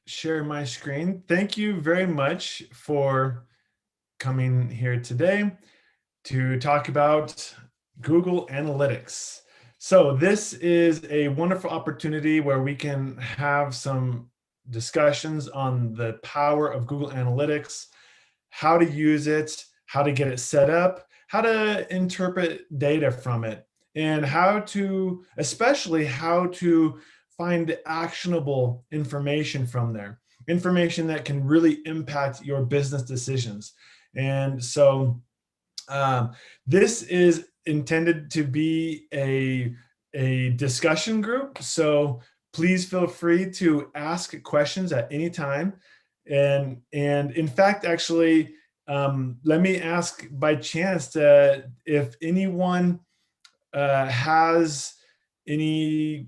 share my screen. Thank you very much for coming here today to talk about Google Analytics. So this is a wonderful opportunity where we can have some discussions on the power of Google Analytics, how to use it, how to get it set up, how to interpret data from it, and especially how to find actionable information from there, information that can really impact your business decisions. And so this is intended to be a discussion group. So please feel free to ask questions at any time. And in fact, actually, let me ask by chance if anyone has any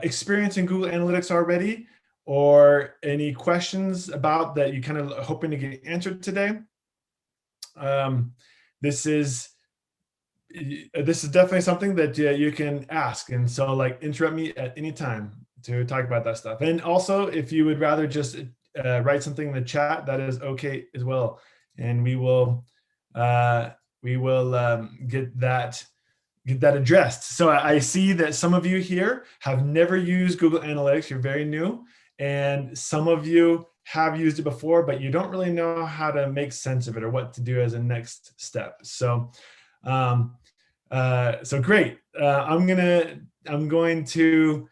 experience in Google Analytics already, or any questions about that you kind of hoping to get answered today. This is definitely something that you can ask, and so like interrupt me at any time to talk about that stuff. And also, if you would rather just write something in the chat, that is okay as well, and we will get that addressed. So I see that some of you here have never used Google Analytics. You're very new, and some of you have used it before, but you don't really know how to make sense of it or what to do as a next step. So great. I'm going to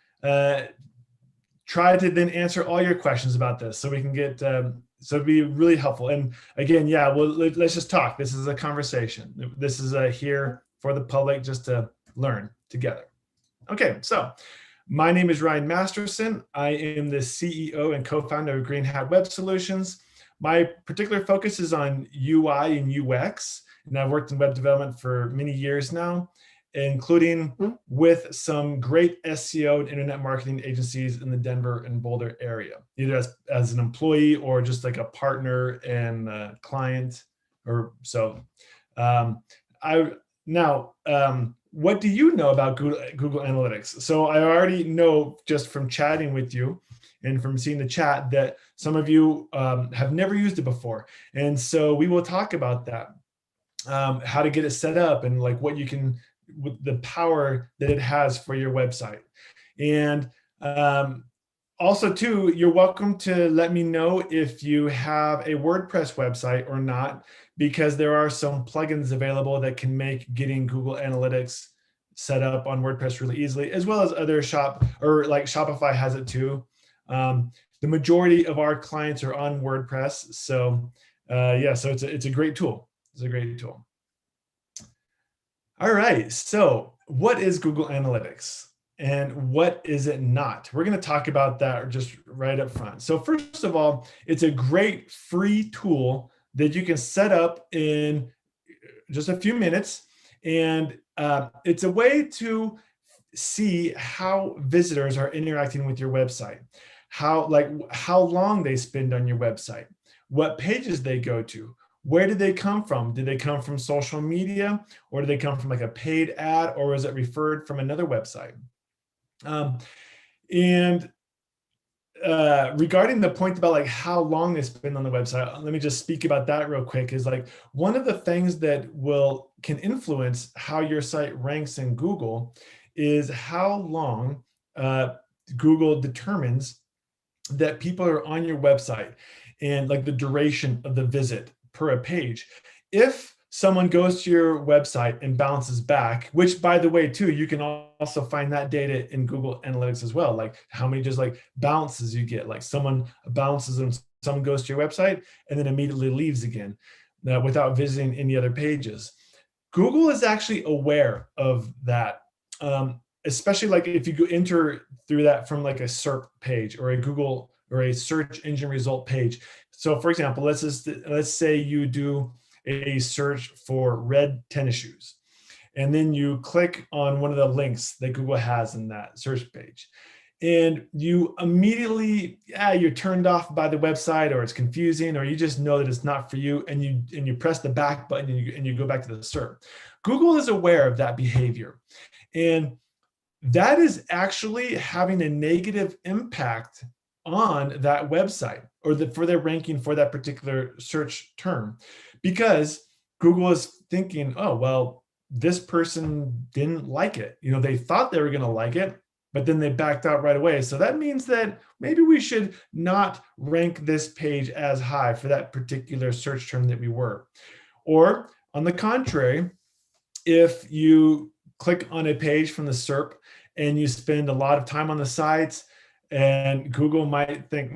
try to then answer all your questions about this, so we can get so it'd be really helpful. And again, yeah, well, let's just talk. This is a conversation. This is here for the public, just to learn together. Okay, so my name is Ryan Masterson. I am the CEO and co-founder of Green Hat Web Solutions. My particular focus is on UI and UX, and I've worked in web development for many years now, including with some great SEO and internet marketing agencies in the Denver and Boulder area, either as an employee or just like a partner and client or so. What do you know about Google Analytics? So I already know just from chatting with you and from seeing the chat that some of you have never used it before. And so we will talk about that, how to get it set up, and like what you can, with the power that it has for your website. And also too, you're welcome to let me know if you have a WordPress website or not, because there are some plugins available that can make getting Google Analytics set up on WordPress really easily, as well as other like Shopify has it too. The majority of our clients are on WordPress. So yeah, so it's a great tool. It's a great tool. All right, so what is Google Analytics and what is it not? We're going to talk about that just right up front. So first of all, it's a great free tool that you can set up in just a few minutes. And it's a way to see how visitors are interacting with your website, how long they spend on your website, what pages they go to, where did they come from? Did they come from social media, or did they come from like a paid ad, or was it referred from another website? Regarding the point about like how long they spend on the website, let me just speak about that real quick. Is like one of the things that can influence how your site ranks in Google is how long Google determines that people are on your website, and like the duration of the visit per a page. If someone goes to your website and bounces back, which by the way too, you can also find that data in Google Analytics as well, like how many just like bounces you get, like someone bounces and someone goes to your website and then immediately leaves again without visiting any other pages. Google is actually aware of that, especially like if you go enter through that from like a SERP page or a Google or a search engine result page. So for example, let's say you do a search for red tennis shoes, and then you click on one of the links that Google has in that search page, and you immediately, you're turned off by the website, or it's confusing, or you just know that it's not for you, and you press the back button and you go back to the SERP. Google is aware of that behavior, and that is actually having a negative impact on that website, or for their ranking for that particular search term, because Google is thinking, oh, well, this person didn't like it. They thought they were going to like it, but then they backed out right away. So that means that maybe we should not rank this page as high for that particular search term that we were. Or on the contrary, if you click on a page from the SERP and you spend a lot of time on the sites, and Google might think,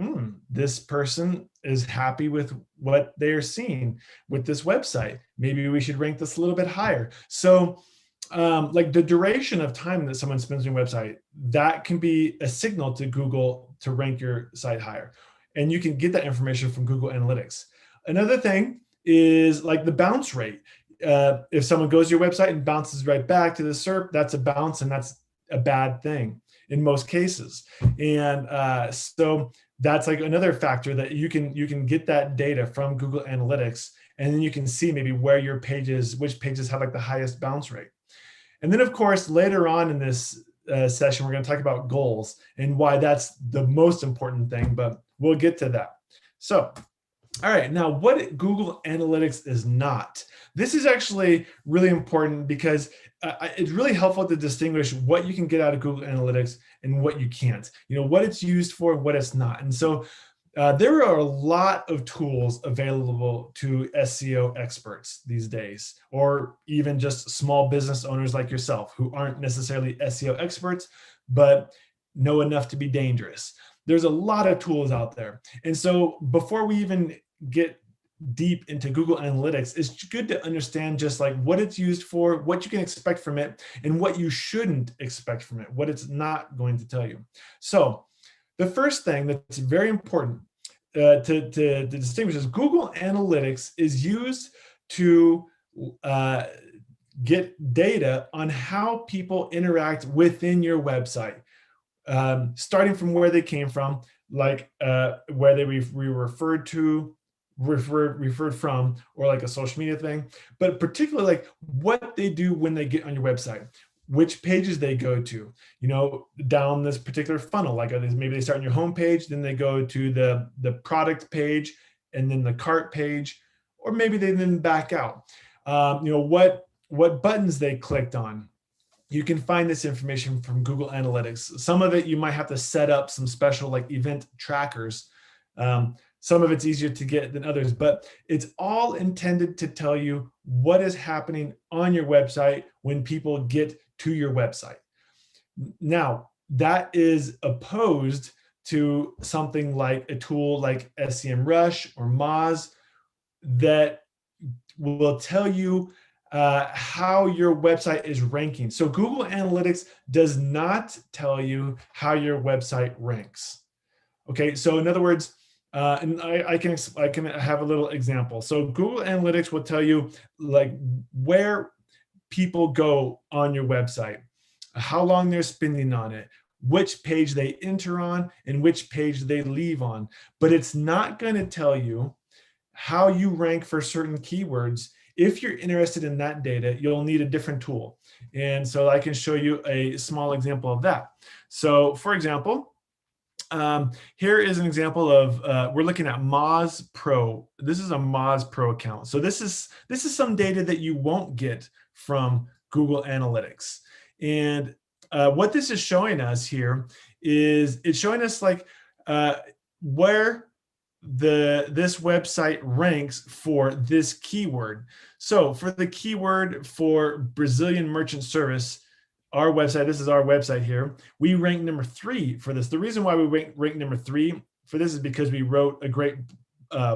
this person is happy with what they're seeing with this website. Maybe we should rank this a little bit higher. So like the duration of time that someone spends on your website, that can be a signal to Google to rank your site higher. And you can get that information from Google Analytics. Another thing is like the bounce rate. If someone goes to your website and bounces right back to the SERP, that's a bounce, and that's a bad thing in most cases. And so that's like another factor that you can get that data from Google Analytics, and then you can see maybe where your pages, which pages have like the highest bounce rate. And then of course, later on in this session, we're going to talk about goals and why that's the most important thing, but we'll get to that. So, all right, now what Google Analytics is not. This is actually really important because it's really helpful to distinguish what you can get out of Google Analytics and what you can't, what it's used for and what it's not. And so there are a lot of tools available to SEO experts these days, or even just small business owners like yourself who aren't necessarily SEO experts, but know enough to be dangerous. There's a lot of tools out there. And so before we even get deep into Google Analytics, it's good to understand just like what it's used for, what you can expect from it, and what you shouldn't expect from it, what it's not going to tell you. So the first thing that's very important to distinguish is Google Analytics is used to get data on how people interact within your website, starting from where they came from, like where they were referred from, or like a social media thing, but particularly like what they do when they get on your website, which pages they go to, down this particular funnel. Like maybe they start on your home page, then they go to the product page, and then the cart page, or maybe they then back out. What buttons they clicked on. You can find this information from Google Analytics. Some of it you might have to set up some special like event trackers. Some of it's easier to get than others, but it's all intended to tell you what is happening on your website when people get to your website. Now, that is opposed to something like a tool like SEMrush or Moz that will tell you how your website is ranking. So Google Analytics does not tell you how your website ranks. Okay, so in other words, and I can have a little example. So Google Analytics will tell you like where people go on your website, how long they're spending on it, which page they enter on, and which page they leave on. But it's not going to tell you how you rank for certain keywords. If you're interested in that data, you'll need a different tool. And so I can show you a small example of that. So for example, here is an example of, we're looking at Moz Pro. This is a Moz Pro account. So this is some data that you won't get from Google Analytics. And what this is showing us here is it's showing us like where this website ranks for this keyword. So for the keyword for Brazilian merchant service, our website, this is our website here, we rank number 3 for this. The reason why we rank number 3 for this is because we wrote a great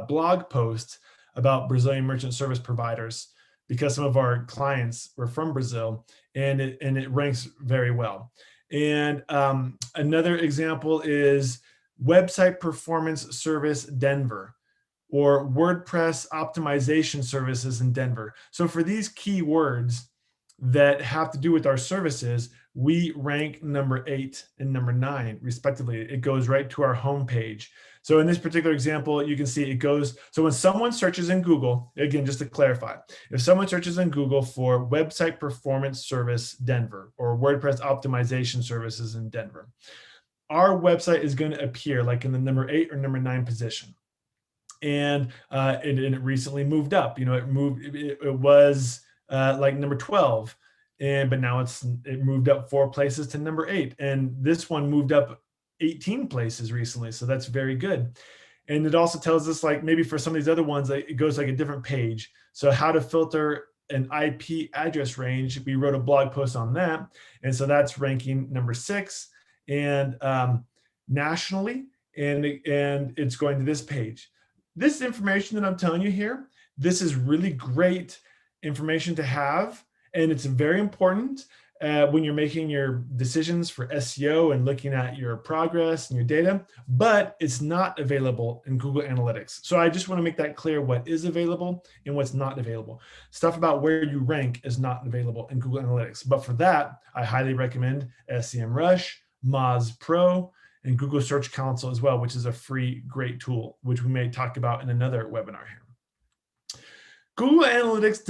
blog post about Brazilian merchant service providers, because some of our clients were from Brazil, and it ranks very well. And another example is Website Performance Service Denver, or WordPress Optimization Services in Denver. So for these keywords that have to do with our services, we rank number 8 and number 9 respectively. It goes right to our homepage. So in this particular example, you can see it goes, so when someone searches in Google, again, just to clarify, if someone searches in Google for Website Performance Service Denver or WordPress Optimization Services in Denver, our website is going to appear like in the number 8 or number 9 position. And it recently moved up. It was like number 12, but now it moved up 4 places to number 8, and this one moved up 18 places recently. So that's very good. And it also tells us, like, maybe for some of these other ones, like, it goes like a different page. So how to filter an IP address range. We wrote a blog post on that, and so that's ranking number 6, and nationally, and it's going to this page. This information that I'm telling you here, this is really great information to have, and it's very important when you're making your decisions for SEO and looking at your progress and your data, but it's not available in Google Analytics. So I just want to make that clear, what is available and what's not available. Stuff about where you rank is not available in Google Analytics, but for that, I highly recommend SEMrush, Moz Pro, and Google Search Console as well, which is a free, great tool, which we may talk about in another webinar here. Google Analytics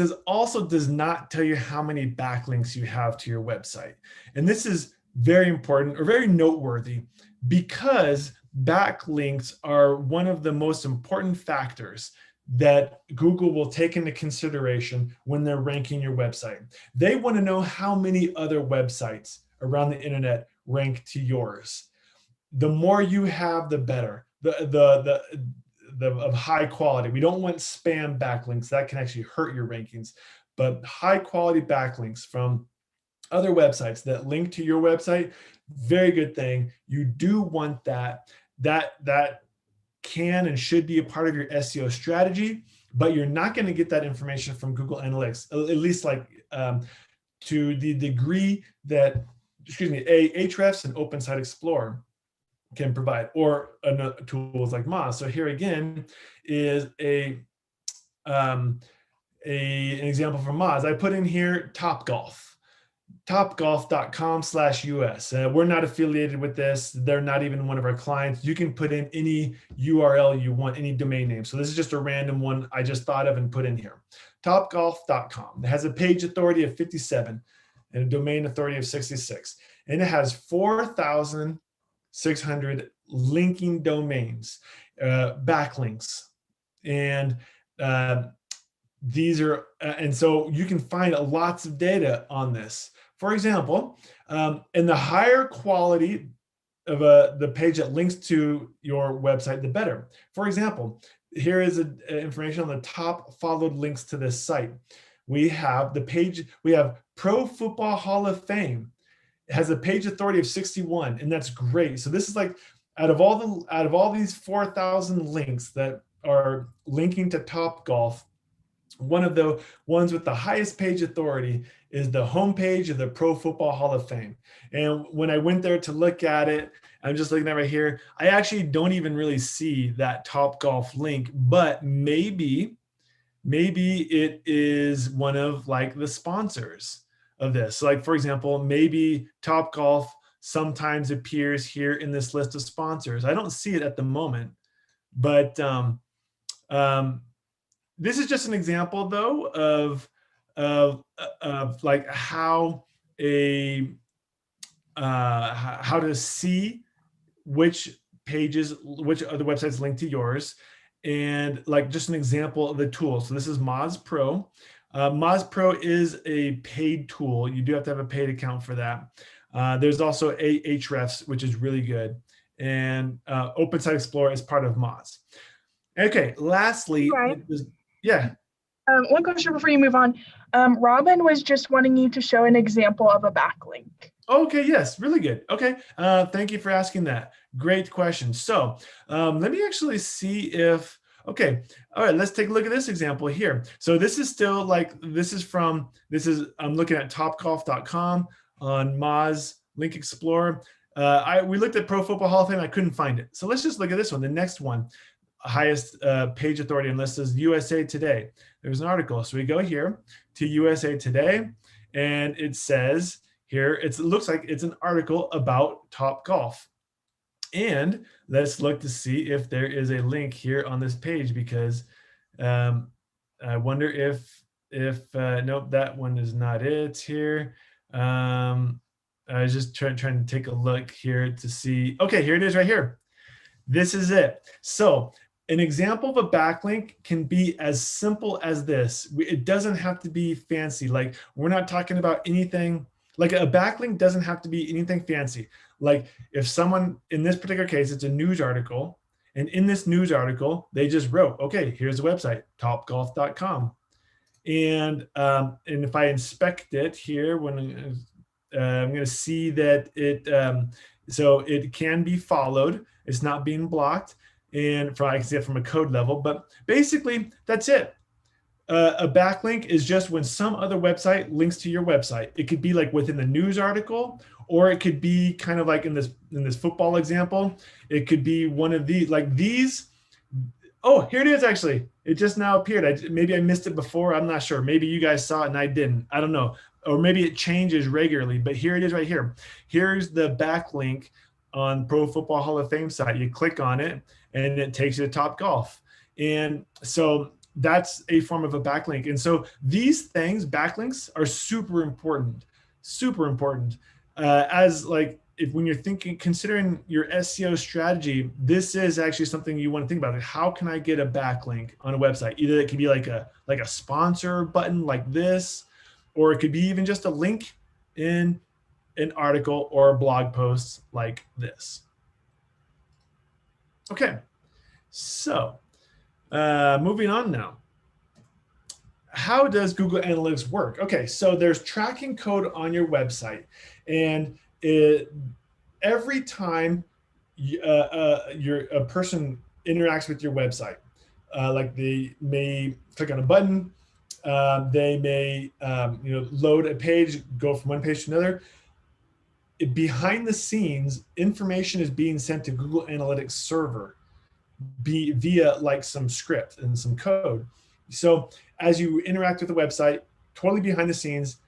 does not tell you how many backlinks you have to your website. And this is very important, or very noteworthy, because backlinks are one of the most important factors that Google will take into consideration when they're ranking your website. They want to know how many other websites around the internet rank to yours. The more you have, the better. Of high quality. We don't want spam backlinks. That can actually hurt your rankings. But high quality backlinks from other websites that link to your website, very good thing. You do want that. That can and should be a part of your SEO strategy, but you're not going to get that information from Google Analytics, at least like to the degree that, Ahrefs and Open Site Explorer can provide, or tools like Moz. So here again is an example from Moz. I put in here Topgolf, topgolf.com/US. We're not affiliated with this. They're not even one of our clients. You can put in any URL you want, any domain name. So this is just a random one I just thought of and put in here. Topgolf.com. It has a page authority of 57 and a domain authority of 66. And it has 4,600 linking domains, backlinks. And these are, and so you can find lots of data on this. For example, in the higher quality of the page that links to your website, the better. For example, here is information on the top followed links to this site. We have the page, we have Pro Football Hall of Fame. It has a page authority of 61, and that's great. So this is like, out of all these 4,000 links that are linking to Topgolf, one of the ones with the highest page authority is the homepage of the Pro Football Hall of Fame. And when I went there to look at it, I'm just looking at right here, I actually don't even really see that Topgolf link, but maybe it is one of like the sponsors of this. So like, for example, maybe Topgolf sometimes appears here in this list of sponsors. I don't see it at the moment, but this is just an example, though, of like how to see which pages, which other websites link to yours, and like just an example of the tool. So this is Moz Pro. Moz Pro is a paid tool. You do have to have a paid account for that. There's also Ahrefs, which is really good, and Open Site Explorer is part of Moz. Okay, lastly, right. Yeah. One question before you move on. Robin was just wanting you to show an example of a backlink. Okay, yes, really good. Okay, thank you for asking that. Great question. So let me actually see if, okay, all right, let's take a look at this example here. So this is still like, I'm looking at topgolf.com on Moz Link Explorer. We looked at Pro Football Hall of Fame, I couldn't find it. So let's just look at this one, the next one. Highest page authority and list is USA Today. There's an article. So we go here to USA Today, and it says here, it looks like it's an article about Topgolf. And let's look to see if there is a link here on this page, because I wonder if nope, that one is not it here. I was just trying to take a look here to see. Okay, here it is right here. This is it. So an example of a backlink can be as simple as this. It doesn't have to be fancy. Like, we're not talking about anything, like a backlink doesn't have to be anything fancy. Like, if someone, in this particular case, it's a news article, and in this news article, they just wrote, okay, here's the website, topgolf.com. And if I inspect it here, when I'm going to see that so it can be followed. It's not being blocked, and I can see it from a code level. But basically, that's it. A backlink is just when some other website links to your website. It could be like within the news article, or it could be kind of like in this football example. It could be one of these, like these. Oh, here it is. Actually, it just now appeared. Maybe I missed it before. I'm not sure. Maybe you guys saw it and I didn't. I don't know. Or maybe it changes regularly, but here it is right here. Here's the backlink on Pro Football Hall of Fame site. You click on it and it takes you to Top Golf. And so that's a form of a backlink. And so these things, backlinks, are super important, super important. As like, when you're considering your SEO strategy, this is actually something you want to think about. Like, how can I get a backlink on a website? Either it could be like a sponsor button like this, or it could be even just a link in an article or a blog post like this. Okay, so moving on now. How does Google Analytics work? Okay, so there's tracking code on your website, and every time a person interacts with your website, like they may click on a button, they may load a page, go from one page to another. Behind the scenes, information is being sent to Google Analytics server via like some script and some code. So as you interact with the website, totally behind the scenes,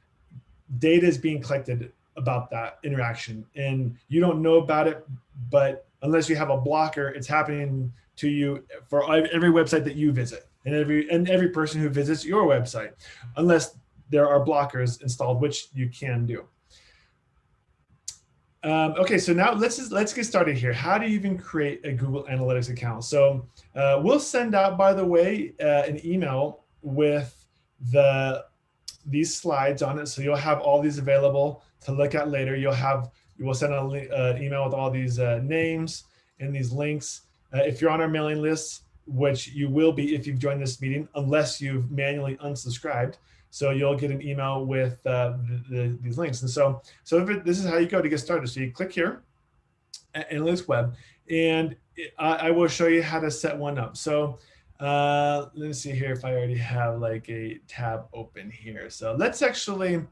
data is being collected about that interaction, and you don't know about it, but unless you have a blocker, it's happening to you for every website that you visit, and every person who visits your website, unless there are blockers installed, which you can do. Okay, so now let's get started here. How do you even create a Google Analytics account? So we'll send out, by the way, an email with these slides on it, so you'll have all these available to look at later. We'll send an email with all these names and these links. If you're on our mailing list, which you will be if you've joined this meeting, unless you've manually unsubscribed. So you'll get an email with these links. And so this is how you go to get started. So you click here, Analytics Web, and I will show you how to set one up. So let me see here if I already have like a tab open here. So let's actually,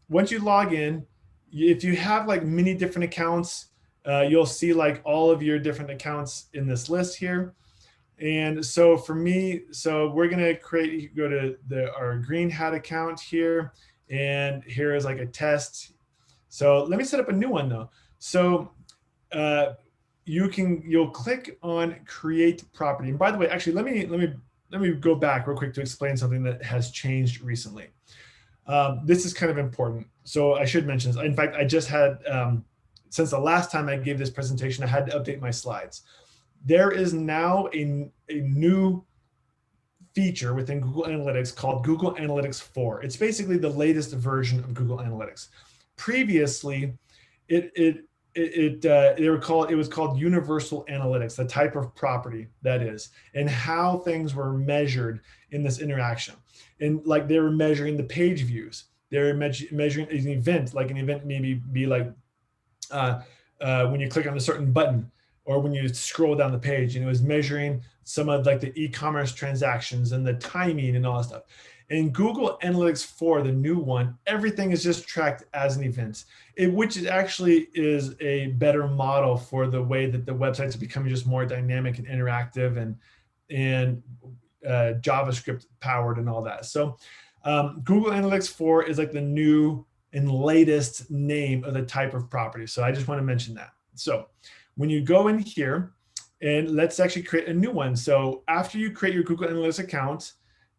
once you log in, if you have like many different accounts, you'll see like all of your different accounts in this list here. And so for me, so we're going to go to our green hat account here, and here is like a test. So let me set up a new one though. So you'll click on create property. And by the way, actually, let me go back real quick to explain something that has changed recently. This is kind of important. So I should mention this. In fact, I just had, since the last time I gave this presentation, I had to update my slides. There is now a new feature within Google Analytics called Google Analytics 4. It's basically the latest version of Google Analytics. Previously, it was called Universal Analytics, the type of property that is, and how things were measured in this interaction. And like they were measuring the page views. They were measuring an event, like an event maybe be like when you click on a certain button, or when you scroll down the page, and it was measuring some of like the ecommerce transactions and the timing and all that stuff. In Google Analytics 4, the new one, everything is just tracked as an event, which actually is a better model for the way that the websites are becoming just more dynamic and interactive and JavaScript powered and all that. So Google Analytics 4 is like the new and latest name of the type of property. So I just want to mention that. So when you go in here, and let's actually create a new one. So after you create your Google Analytics account,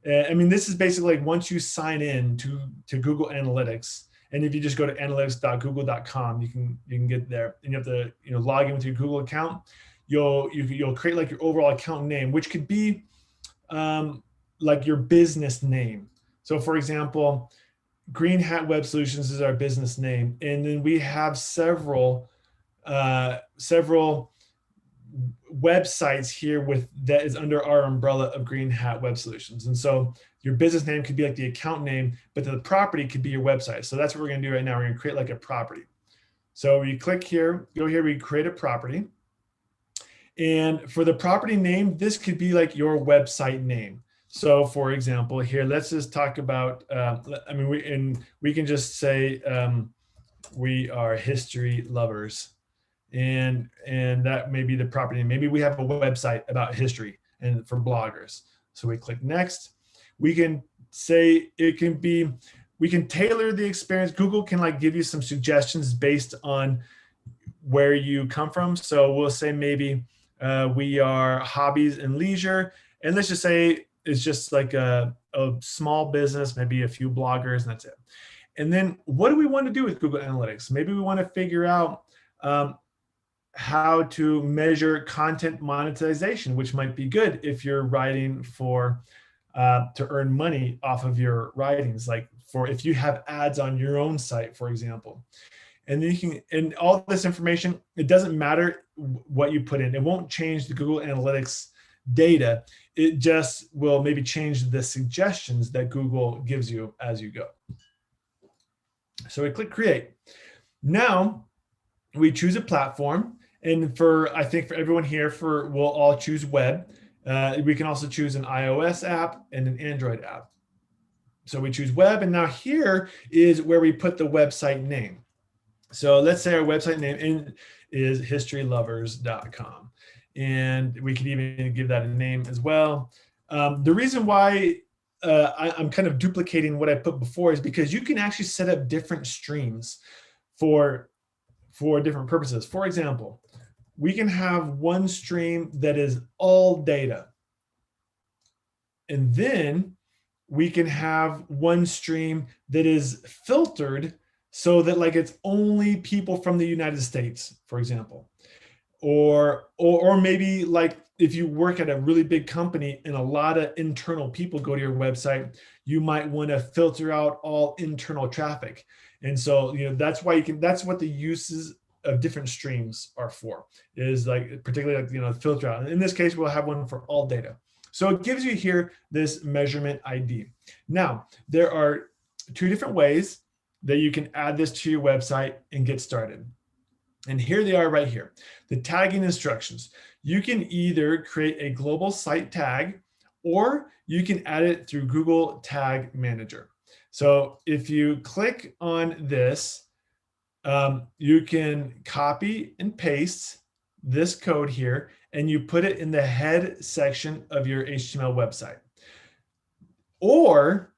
I mean, this is basically like once you sign in to Google Analytics And if you just go to analytics.google.com, you can get there, and you have to log in with your Google account. You'll create like your overall account name, which could be like your business name. So for example, Green Hat Web Solutions is our business name, and then we have several websites here that is under our umbrella of Green Hat Web Solutions. And so your business name could be like the account name, but the property could be your website. So that's what we're going to do right now. We're going to create like a property. So we click here, go here, we create a property. And for the property name, this could be like your website name. So for example, here, let's just talk about, we can just say we are history lovers. And that may be the property. Maybe we have a website about history and for bloggers. So we click next. We can say we can tailor the experience. Google can like give you some suggestions based on where you come from. So we'll say maybe we are hobbies and leisure. And let's just say it's just like a small business, maybe a few bloggers, and that's it. And then what do we want to do with Google Analytics? Maybe we want to figure out how to measure content monetization, which might be good if you're writing for to earn money off of your writings, like if you have ads on your own site, for example. And then and all this information, it doesn't matter what you put in. It won't change the Google Analytics data. It just will maybe change the suggestions that Google gives you as you go. So we click create. Now we choose a platform. And I think for everyone here, we'll all choose web. We can also choose an iOS app and an Android app. So we choose web, and now here is where we put the website name. So let's say our website name is historylovers.com. And we could even give that a name as well. The reason why I'm kind of duplicating what I put before is because you can actually set up different streams for different purposes. For example, we can have one stream that is all data. And then we can have one stream that is filtered so that like it's only people from the United States, for example. Or maybe like if you work at a really big company and a lot of internal people go to your website, you might want to filter out all internal traffic. And so, that's why that's what the uses of different streams are for, is like particularly like, filter out. In this case, we'll have one for all data. So it gives you here this measurement ID. Now, there are two different ways that you can add this to your website and get started. And here they are right here. The tagging instructions. You can either create a global site tag, or you can add it through Google Tag Manager. So if you click on this, you can copy and paste this code here, and you put it in the head section of your HTML website. Or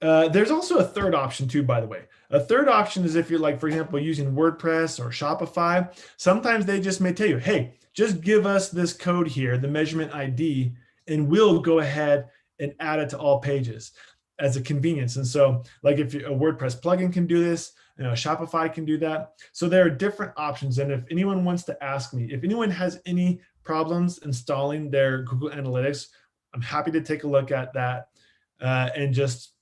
there's also a third option too, by the way. A third option is if you're like, for example, using WordPress or Shopify, sometimes they just may tell you, hey, just give us this code here, the measurement ID, and we'll go ahead and add it to all pages as a convenience. And so like if a WordPress plugin can do this, Shopify can do that. So there are different options. And if anyone wants to ask me, if anyone has any problems installing their Google Analytics, I'm happy to take a look at that and just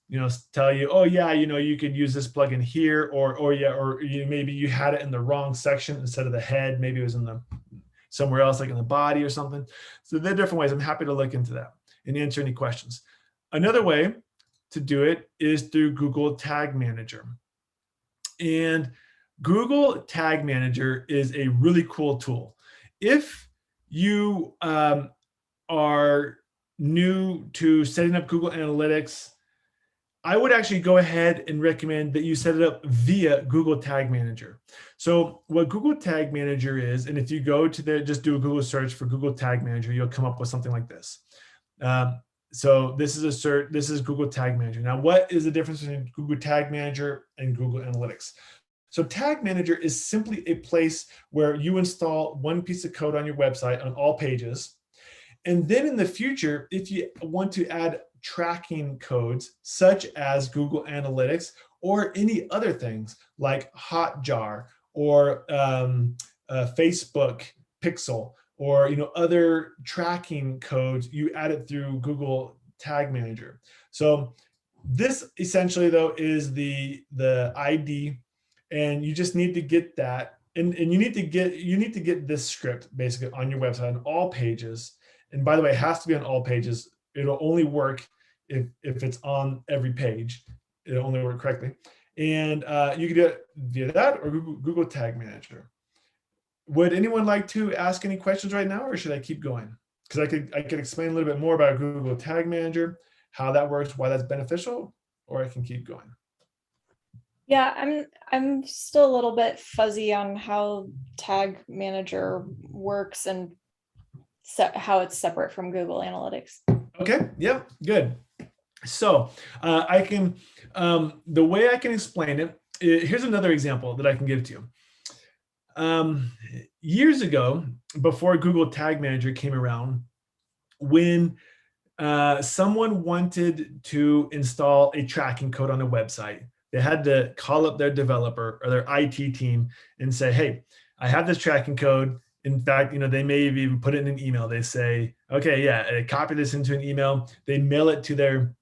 tell you, oh yeah, you could use this plugin here, or maybe you had it in the wrong section instead of the head, maybe it was in somewhere else, like in the body or something. So there are different ways. I'm happy to look into that and answer any questions. Another way to do it is through Google Tag Manager. And Google Tag Manager is a really cool tool. If you are new to setting up Google Analytics, I would actually go ahead and recommend that you set it up via Google Tag Manager. So what Google Tag Manager is, and if you go to just do a Google search for Google Tag Manager, you'll come up with something like this. So this is Google Tag Manager. Now, what is the difference between Google Tag Manager and Google Analytics? So Tag Manager is simply a place where you install one piece of code on your website on all pages. And then in the future, if you want to add tracking codes such as Google Analytics or any other things like Hotjar or Facebook Pixel or other tracking codes, you add it through Google Tag Manager. So this essentially though is the ID, and you just need to get that, and you need to get this script basically on your website on all pages. And by the way, it has to be on all pages. It'll only work if it's on every page. It'll only work correctly. And you can do it via that or Google Tag Manager. Would anyone like to ask any questions right now, or should I keep going? Because I could explain a little bit more about Google Tag Manager, how that works, why that's beneficial, or I can keep going. Yeah, I'm still a little bit fuzzy on how Tag Manager works and how it's separate from Google Analytics. Okay, yeah, good. So I can, the way I can explain it, here's another example that I can give to you. Years ago, before Google Tag Manager came around, when someone wanted to install a tracking code on a website, they had to call up their developer or their IT team and say, hey, I have this tracking code. In fact, they may have even put it in an email. They say, okay, yeah, copy this into an email. They email it to their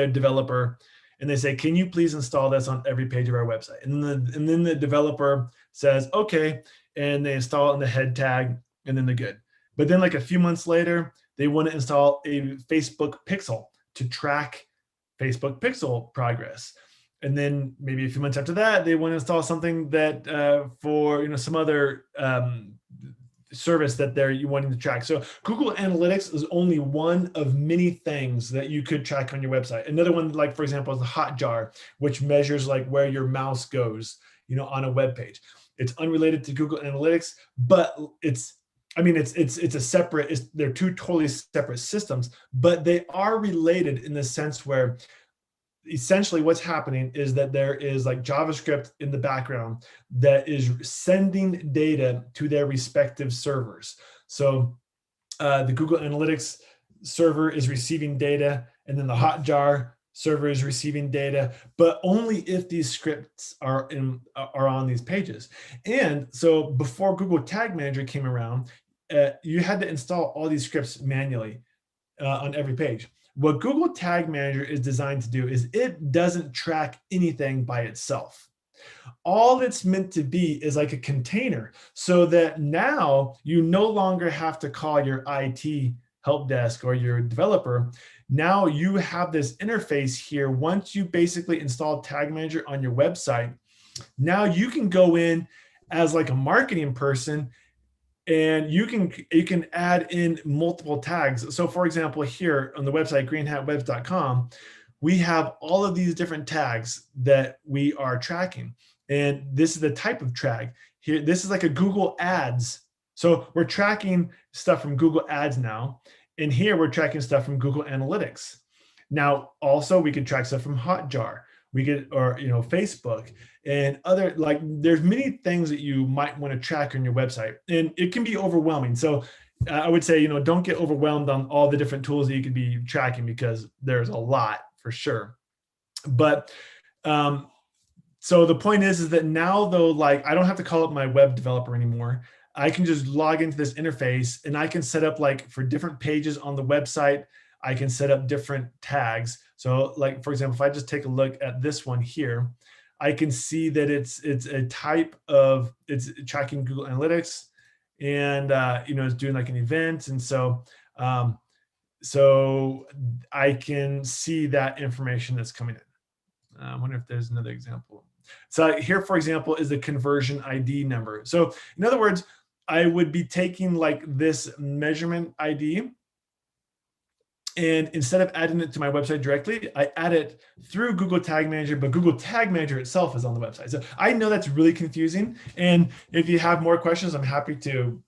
developer, and they say, can you please install this on every page of our website? And then the developer says, okay, and they install it in the head tag, and then they're good. But then like a few months later, they want to install a Facebook pixel to track Facebook pixel progress. And then maybe a few months after that, they want to install something that for some other service that you wanting to track. So Google Analytics is only one of many things that you could track on your website. Another one, like for example, is the Hotjar, which measures like where your mouse goes, on a web page. It's unrelated to Google Analytics, but it's a separate. They're two totally separate systems, but they are related in the sense where essentially what's happening is that there is like JavaScript in the background that is sending data to their respective servers. So the Google Analytics server is receiving data, and then the Hotjar server is receiving data, but only if these scripts are on these pages. And so before Google Tag Manager came around, you had to install all these scripts manually on every page. What Google Tag Manager is designed to do is it doesn't track anything by itself. All it's meant to be is like a container, so that now you no longer have to call your IT help desk or your developer. Now you have this interface here. Once you basically install Tag Manager on your website, now you can go in as like a marketing person, and you can add in multiple tags. So for example, here on the website, greenhatwebs.com, we have all of these different tags that we are tracking. And this is the type of tag. Here, this is like a Google Ads. So we're tracking stuff from Google Ads now. And here we're tracking stuff from Google Analytics. Now, also we could track stuff from Hotjar. We could, or Facebook and other, like there's many things that you might want to track on your website, and it can be overwhelming. So I would say, don't get overwhelmed on all the different tools that you could be tracking, because there's a lot for sure. But so the point is that now though, like I don't have to call up my web developer anymore. I can just log into this interface, and I can set up like for different pages on the website, I can set up different tags. So like, for example, if I just take a look at this one here, I can see that it's a type of, it's tracking Google Analytics, and it's doing like an event. And so, so I can see that information that's coming in. I wonder if there's another example. So here, for example, is the conversion ID number. So in other words, I would be taking like this measurement ID, and instead of adding it to my website directly, I add it through Google Tag Manager, but Google Tag Manager itself is on the website. So I know that's really confusing. And if you have more questions, I'm happy to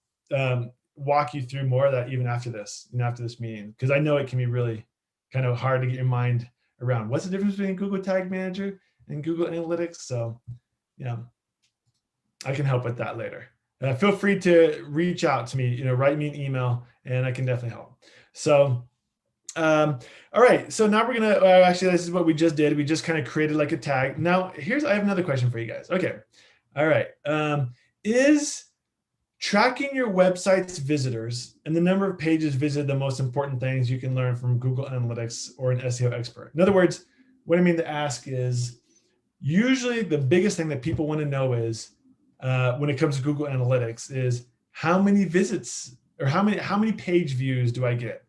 walk you through more of that even after this, after this meeting, because I know it can be really kind of hard to get your mind around. What's the difference between Google Tag Manager and Google Analytics? So yeah, I can help with that later. feel free to reach out to me, write me an email and I can definitely help. So, all right. So now we're going to, actually, this is what we just did. We just kind of created like a tag. Now I have another question for you guys. Okay. All right. Is tracking your website's visitors and the number of pages visited the most important things you can learn from Google Analytics or an SEO expert? In other words, what I mean to ask is, usually the biggest thing that people want to know is, when it comes to Google Analytics, is how many visits or how many page views do I get?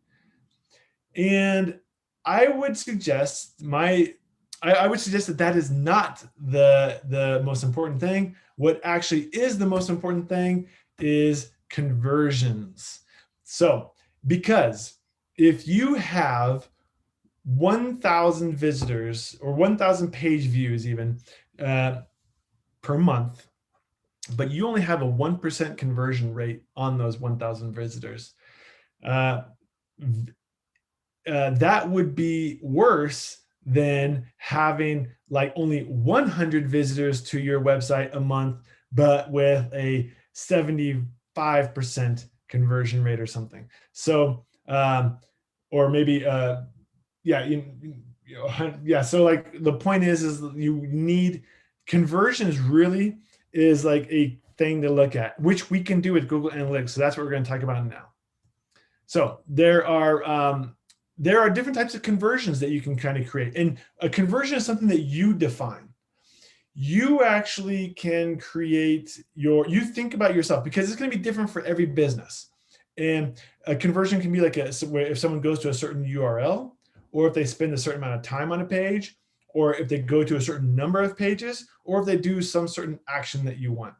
And I would suggest I would suggest that that is not the most important thing. What actually is the most important thing is conversions. So, because if you have 1,000 visitors or 1,000 page views even per month, but you only have a 1% conversion rate on those 1,000 visitors, that would be worse than having like only 100 visitors to your website a month, but with a 75% conversion rate or something. So, or maybe, yeah. So like the point is you need conversions really is like a thing to look at, which we can do with Google Analytics. So that's what we're going to talk about now. So there are different types of conversions that you can kind of create. And a conversion is something that you define. You actually can create you think about yourself, because it's going to be different for every business. And a conversion can be like if someone goes to a certain URL, or if they spend a certain amount of time on a page, or if they go to a certain number of pages, or if they do some certain action that you want.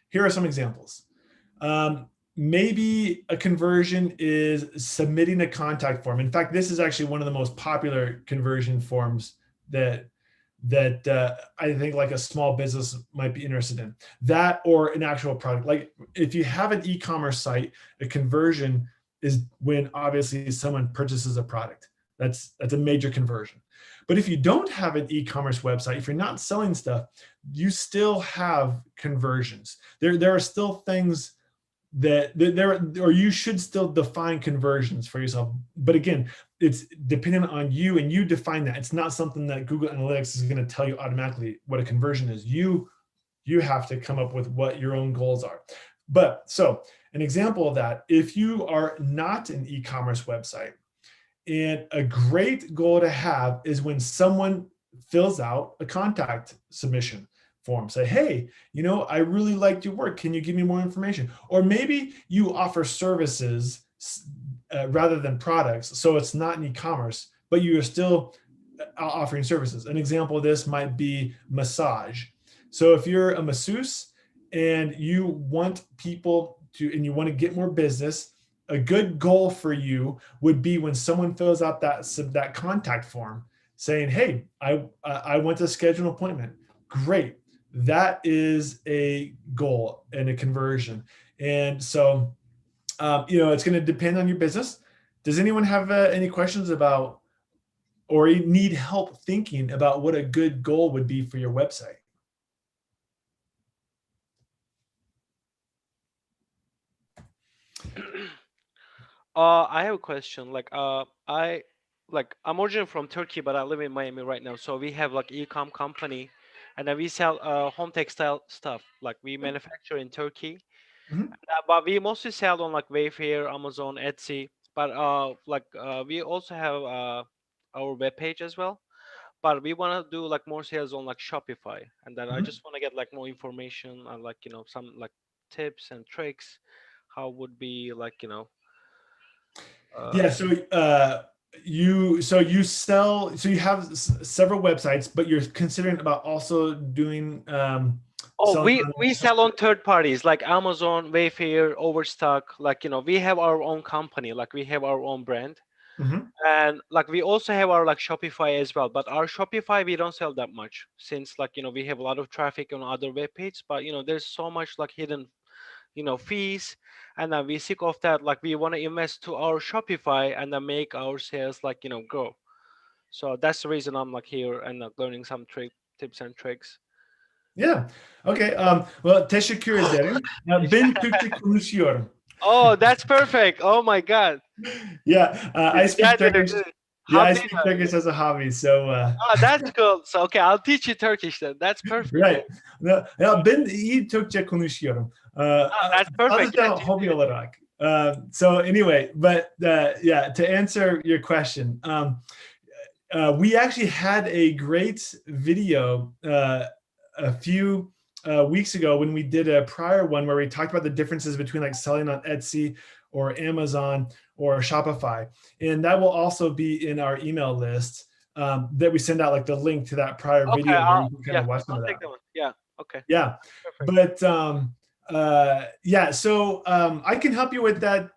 Here are some examples. Maybe a conversion is submitting a contact form. In fact, this is actually one of the most popular conversion forms that I think like a small business might be interested in. That or an actual product. Like if you have an e-commerce site, a conversion is when obviously someone purchases a product. That's a major conversion. But if you don't have an e-commerce website, if you're not selling stuff, you still have conversions. There are still things that or you should still define conversions for yourself. But again, it's dependent on you, and you define that. It's not something that Google Analytics is going to tell you automatically what a conversion is. You have to come up with what your own goals are. But so an example of that, if you are not an e-commerce website, and a great goal to have is when someone fills out a contact submission form, say, hey, I really liked your work. Can you give me more information? Or maybe you offer services rather than products. So it's not an e-commerce, but you are still offering services. An example of this might be massage. So if you're a masseuse and you want people and you want to get more business, a good goal for you would be when someone fills out that contact form saying, hey, I want to schedule an appointment. Great. That is a goal and a conversion. And so, it's going to depend on your business. Does anyone have any questions about, or need help thinking about what a good goal would be for your website? I have a question. I'm originally from Turkey, but I live in Miami right now. So we have like e-com company, and then we sell home textile stuff. Like we manufacture in Turkey, but we mostly sell on like Wayfair, Amazon, Etsy. But we also have our web page as well. But we want to do like more sales on like Shopify, and then I just want to get like more information and like some like tips and tricks. How would be like Yeah. So you sell, so you have several websites, but you're considering about also doing Oh, selling we sell on third parties like Amazon, Wayfair, Overstock. Like we have our own company, like we have our own brand, and like we also have our like Shopify as well. But our Shopify we don't sell that much since like we have a lot of traffic on other web pages. But there's so much like hidden fees, and then we sick of that. Like we want to invest to our Shopify and then make our sales like grow. So that's the reason I'm like here and like learning some tips and tricks. Yeah. Okay. Well, teşekkür ederim. Ben Türkçe konuşuyorum. Oh, that's perfect. Oh my God. Yeah, I speak Turkish. Yeah, I Hobby. speak Turkish as a hobby. So Oh, that's cool. So okay, I'll teach you Turkish then. That's perfect. right. Ya ben iyi Türkçe konuşuyorum. Oh, that's perfect. Sadece hobi olarak. So anyway, but yeah, to answer your question, we actually had a great video a few weeks ago when we did a prior one where we talked about the differences between like selling on Etsy or Amazon or Shopify. And that will also be in our email list that we send out, like the link to that prior Okay, video where you can kind of watch some I'll of take that. that one. Yeah. Okay. Yeah. Perfect. But yeah, so I can help you with that.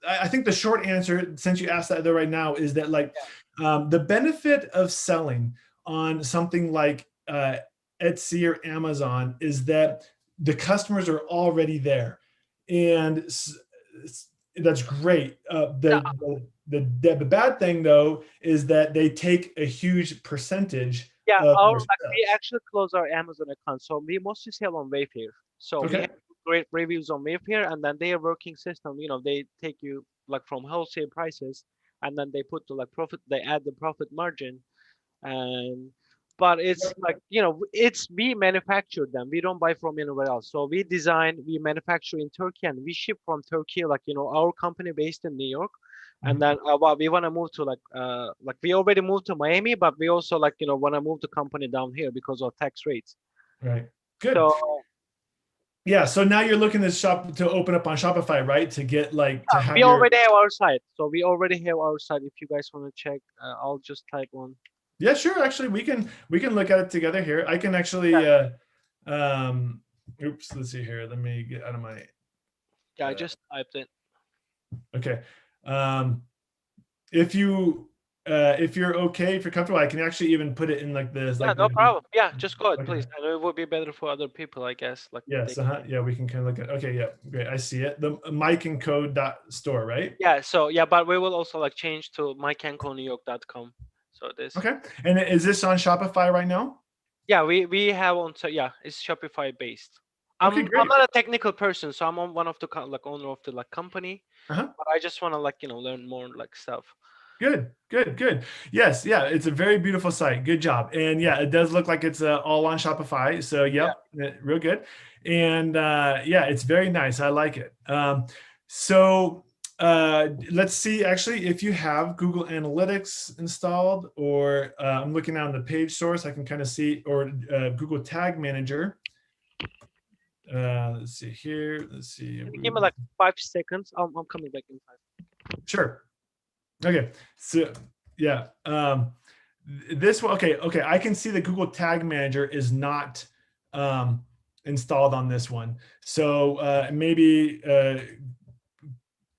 I think the short answer, since you asked that there right now, is that like the benefit of selling on something like Etsy or Amazon is that the customers are already there, and that's great. The bad thing though is that they take a huge percentage Yeah, of our your like we sales. actually close our Amazon account, so we mostly sell on Wayfair. So we Okay. have great reviews on Wayfair, and then their working system, they take you like from wholesale prices, and then they put the like profit, they add the profit margin, and but it's like it's we manufacture them. We don't buy from anywhere else. So we design, we manufacture in Turkey, and we ship from Turkey. Like our company based in New York, and then what we want to move to like we already moved to Miami, but we also like want to move the company down here because of tax rates. Right. Good. So Yeah. So now you're looking to open up on Shopify, right? To get like to have we your. already have our site. So we already have our site. If you guys want to check, I'll just type on. Yeah, sure. Actually, we can look at it together here. I can actually. Oops. Let's see here. Let me get out of my. Yeah, I just typed it. Okay. If you're okay, if you're comfortable, I can actually even put it in like this. Yeah, Like no problem. Yeah, just go ahead, Okay. please. I know it would be better for other people, I guess. Like Yes. Yeah, we can kind of look at. Okay. Yeah. Great. I see it. The mikeandcode.store, right? yeah, so yeah, but we will also like change to mycanconewyork.com. So this. Okay. And is this on Shopify right now? Yeah, we have on. So yeah, it's Shopify based. Okay, I'm great. not a technical person, so I'm on one of the like owner of the like company. Uh-huh. But I just want to like learn more like stuff. Good, good, good. Yes, yeah, it's a very beautiful site. Good job. And yeah, it does look like it's all on Shopify. So yep, real good. And yeah, it's very nice. I like it. So let's see actually if you have Google Analytics installed, or I'm looking on the page source, I can kind of see, or Google Tag Manager. Let's see here. Let's see. Give me like 5 seconds. I'm coming back in 5. Sure. Okay, so yeah, this one. Okay, I can see the Google Tag Manager is not installed on this one. So maybe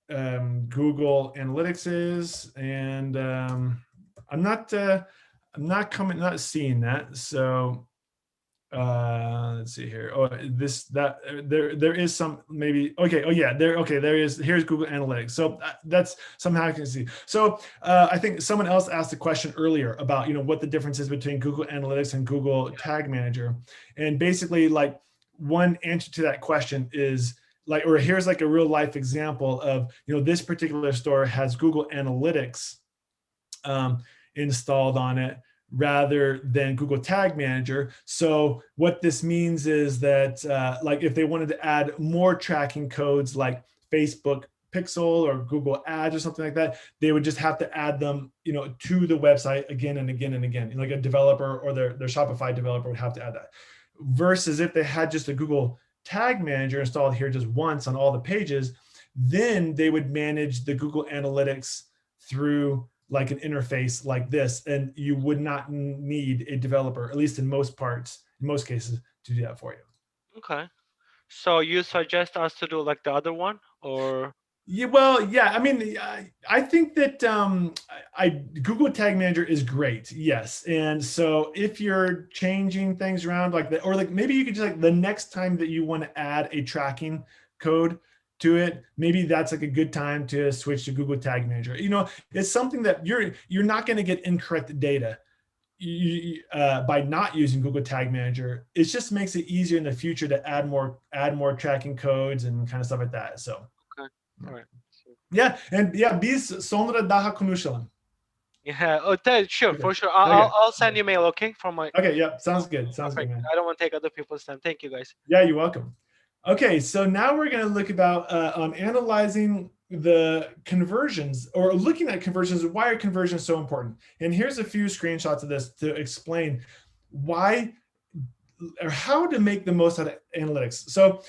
Google Analytics is, and I'm not seeing that. So let's see here. Oh, there is some maybe. Okay. Oh yeah, there is. Here's Google Analytics. So that's somehow I can see. So I think someone else asked a question earlier about what the difference is between Google Analytics and Google Tag Manager, and basically like one answer to that question is like, or here's like a real life example of this particular store has Google Analytics installed on it rather than Google Tag Manager. So what this means is that like if they wanted to add more tracking codes like Facebook Pixel or Google Ads or something like that, they would just have to add them, to the website again and again and again. Like a developer or their Shopify developer would have to add that. Versus if they had just a Google Tag Manager installed here just once on all the pages, then they would manage the Google Analytics through like an interface like this, and you would not need a developer, at least in most cases, to do that for you. Okay. So you suggest us to do like the other one, or? Yeah, well, yeah. I mean, I think that Google Tag Manager is great, yes. And so if you're changing things around like that, or like maybe you could just like the next time that you want to add a tracking code to it, maybe that's like a good time to switch to Google Tag Manager. It's something that you're not going to get incorrect data by not using Google Tag Manager, it just makes it easier in the future to add more tracking codes and kind of stuff like that. So Okay. All right. yeah, and yeah, biz sonra daha konuşalım. Yeah. Oh, sure, Okay. for sure. Okay. I'll send you mail. Okay, from my. Okay. Yeah. Sounds good. Sounds good, Perfect. man. I don't want to take other people's time. Thank you, guys. Yeah, you're welcome. Okay, so now we're going to look about on analyzing the conversions, or looking at conversions. Why are conversions so important? And here's a few screenshots of this to explain why or how to make the most out of analytics. So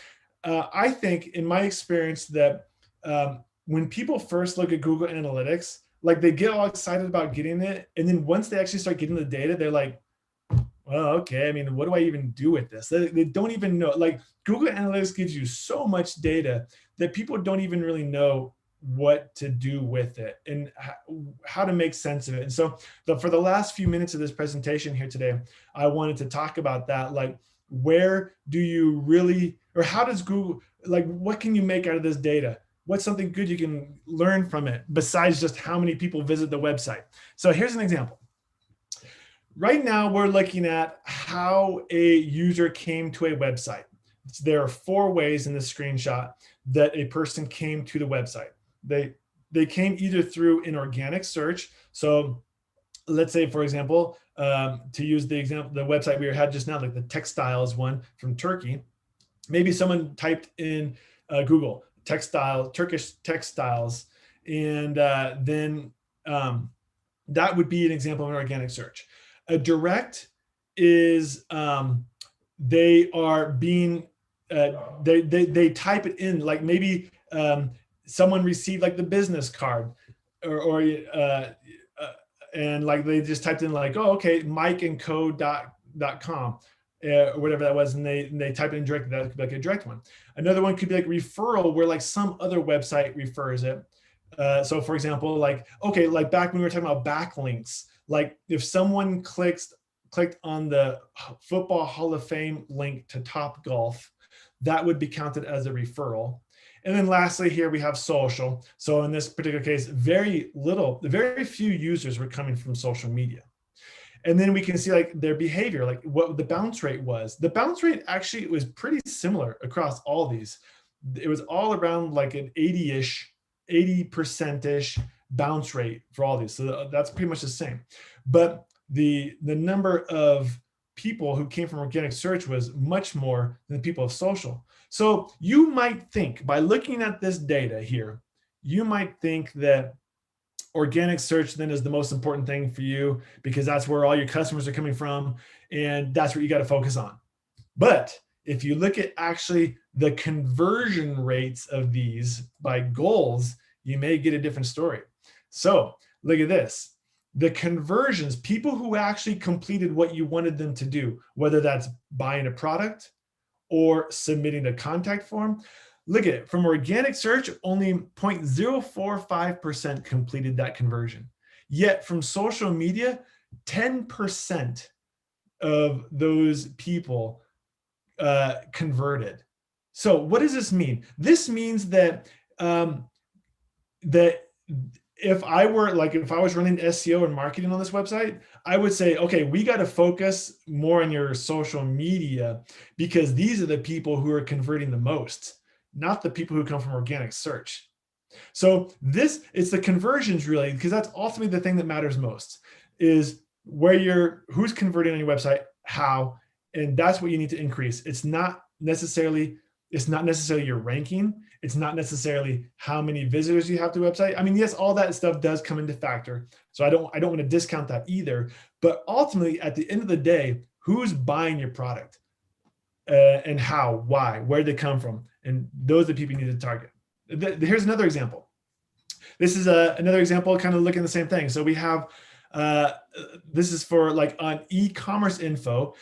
I think, in my experience, that when people first look at Google Analytics, like they get all excited about getting it, and then once they actually start getting the data, they're like, well, okay, I mean, what do I even do with this? They don't even know. Like, Google Analytics gives you so much data that people don't even really know what to do with it and how to make sense of it. And so for the last few minutes of this presentation here today, I wanted to talk about that. Like, where do you really, or how does Google, like, what can you make out of this data? What's something good you can learn from it besides just how many people visit the website? So here's an example. Right now, we're looking at how a user came to a website. There are 4 ways in this screenshot that a person came to the website. They came either through an organic search. So let's say, for example, to use the example, the website we had just now, like the textiles one from Turkey, maybe someone typed in Google textile, Turkish textiles, and then that would be an example of an organic search. A direct is they are being they type it in, like maybe someone received like the business card, or and like they just typed in like, oh, okay, mikeandco.com or whatever that was, and they type it in direct. That could be like a direct one. Another one could be like referral, where like some other website refers it. So for example, like, okay, like back when we were talking about backlinks, like if someone clicked on the Football Hall of Fame link to Topgolf, that would be counted as a referral. And then lastly, here we have social. So in this particular case, very few users were coming from social media. And then we can see like their behavior, like what the bounce rate was. The bounce rate actually was pretty similar across all these. It was all around like an 80%-ish bounce rate for all these. So that's pretty much the same. But the number of people who came from organic search was much more than the people of social. So you might think, by looking at this data here, you might think that organic search then is the most important thing for you because that's where all your customers are coming from, and that's what you got to focus on. But if you look at actually the conversion rates of these by goals, you may get a different story. So look at this. The conversions, people who actually completed what you wanted them to do, whether that's buying a product or submitting a contact form. Look at it, from organic search, only 0.045% completed that conversion. Yet from social media, 10% of those people converted. So what does this mean? This means that if I was running SEO and marketing on this website, I would say, okay, we got to focus more on your social media because these are the people who are converting the most, not the people who come from organic search. So it's the conversions really, because that's ultimately the thing that matters most, is who's converting on your website, how, and that's what you need to increase. It's not necessarily your ranking. It's not necessarily how many visitors you have to the website. I mean, yes, all that stuff does come into factor. So I don't want to discount that either. But ultimately, at the end of the day, who's buying your product and how, why, where they come from? And those are the people you need to target. Here's another example. This is another example, kind of looking at the same thing. So we have, this is for like on e-commerce info,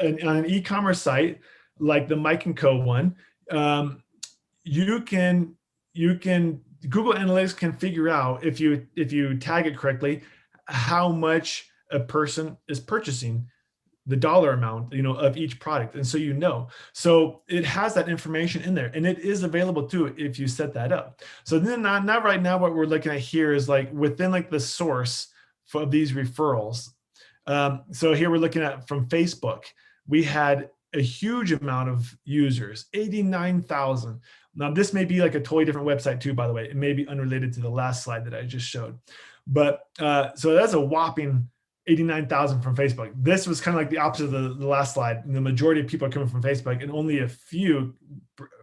on an e-commerce site, like the Mike and Co one, you can Google Analytics can figure out if you tag it correctly how much a person is purchasing, the dollar amount of each product, and so so it has that information in there, and it is available too if you set that up. So then now right now what we're looking at here is like within like the source of these referrals, So here we're looking at from Facebook. We had a huge amount of users, 89,000. Now this may be like a totally different website too, by the way. It may be unrelated to the last slide that I just showed. But so that's a whopping 89,000 from Facebook. This was kind of like the opposite of the last slide. The majority of people are coming from Facebook, and only a few,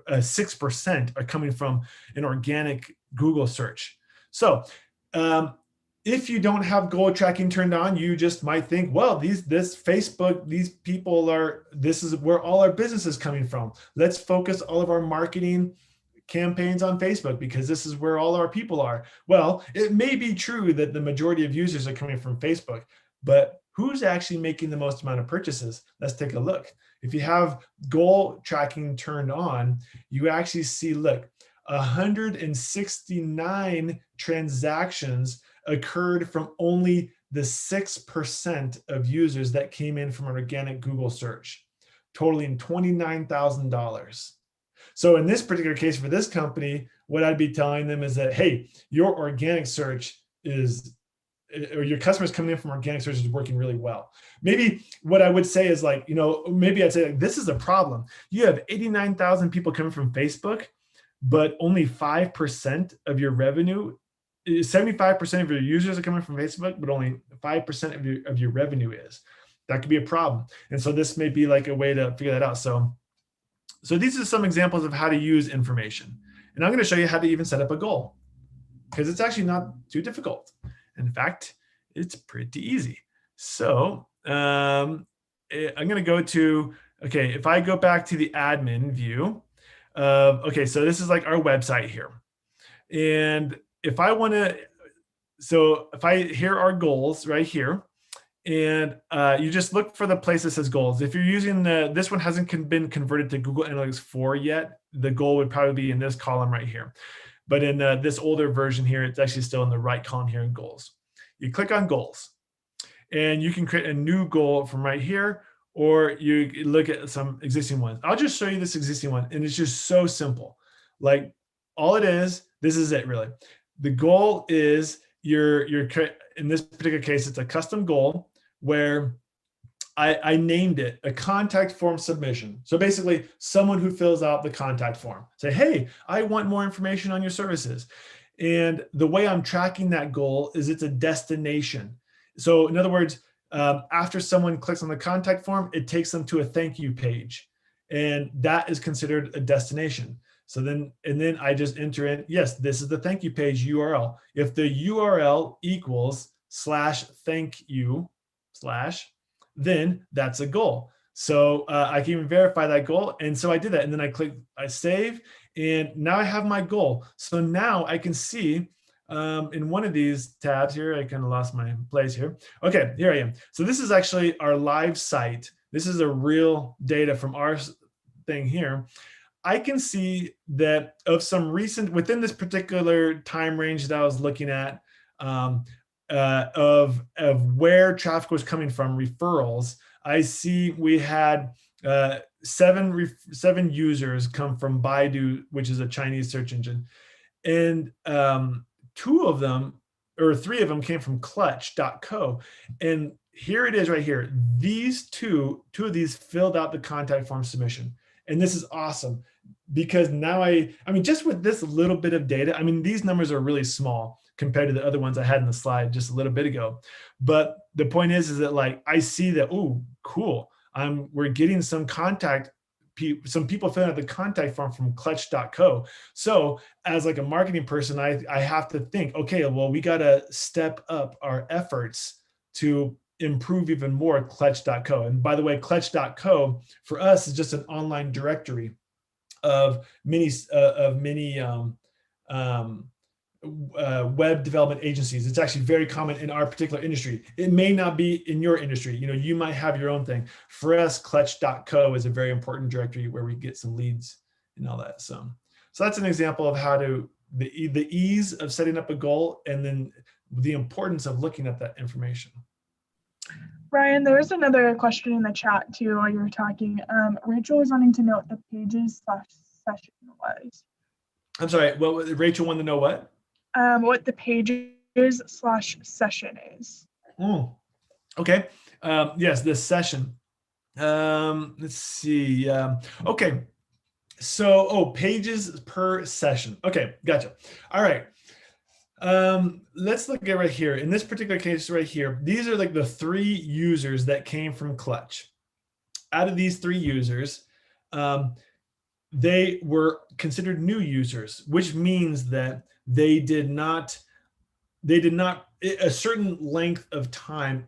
6% are coming from an organic Google search. So if you don't have goal tracking turned on, you just might think, well, this Facebook, these people this is where all our business is coming from. Let's focus all of our marketing campaigns on Facebook because this is where all our people are. Well, it may be true that the majority of users are coming from Facebook, but who's actually making the most amount of purchases? Let's take a look. If you have goal tracking turned on, you actually see, look, 169 transactions occurred from only the 6% of users that came in from an organic Google search, totaling $29,000. So in this particular case for this company, what I'd be telling them is that, hey, your organic search or your customers coming in from organic search is working really well. Maybe what I would say is like, maybe I'd say like, this is a problem. You have 89,000 people coming from Facebook, but only 5% of your revenue, 75% of your users are coming from Facebook, but only 5% of your revenue is. That could be a problem. And so this may be like a way to figure that out. So these are some examples of how to use information. And I'm going to show you how to even set up a goal, because it's actually not too difficult. In fact, it's pretty easy. So I'm going to go to, okay, if I go back to the admin view, okay, so this is like our website here. And if I want to, so here are goals right here. And you just look for the place that says goals. If you're using this one hasn't been converted to Google Analytics 4 yet, the goal would probably be in this column right here. But in this older version here, it's actually still in the right column here in goals. You click on goals, and you can create a new goal from right here, or you look at some existing ones. I'll just show you this existing one, and it's just so simple. Like all it is, this is it really. The goal is in this particular case, it's a custom goal where I named it a contact form submission. So basically someone who fills out the contact form, say, hey, I want more information on your services. And the way I'm tracking that goal is it's a destination. So in other words, after someone clicks on the contact form, it takes them to a thank you page. And that is considered a destination. So then I just enter in, yes, this is the thank you page URL. If the URL equals /thank-you/ then that's a goal. So I can even verify that goal. And so I did that. And then I save, and now I have my goal. So now I can see in one of these tabs here, I kind of lost my place here. Okay, here I am. So this is actually our live site. This is a real data from our thing here. I can see that of some recent, within this particular time range that I was looking at, of where traffic was coming from, referrals, I see we had 7 users come from Baidu, which is a Chinese search engine. And 2 of them, or 3 of them, came from clutch.co. And here it is right here. These two of these filled out the contact form submission. And this is awesome, because now I mean, just with this little bit of data, I mean, these numbers are really small compared to the other ones I had in the slide just a little bit ago. But the point is that like, I see that, oh, cool. We're getting some people filling out the contact form from clutch.co. So as like a marketing person, I have to think, okay, well, we got to step up our efforts to improve even more clutch.co. And by the way, clutch.co for us is just an online directory of many web development agencies. It's actually very common in our particular industry. It may not be in your industry. You might have your own thing. For us, clutch.co is a very important directory where we get some leads and all that. So that's an example of how the ease of setting up a goal, and then the importance of looking at that information. Ryan, there was another question in the chat too while you were talking. Rachel was wanting to know what the pages/session was. I'm sorry, Rachel wanted to know what? What the pages/session is. Okay. Yes, this session. Let's see. Okay. So, pages per session. Okay, gotcha. All right. Let's look at right here. In this particular case right here, these are like the 3 users that came from Clutch. Out of these 3 users, they were considered new users, which means that they did not a certain length of time.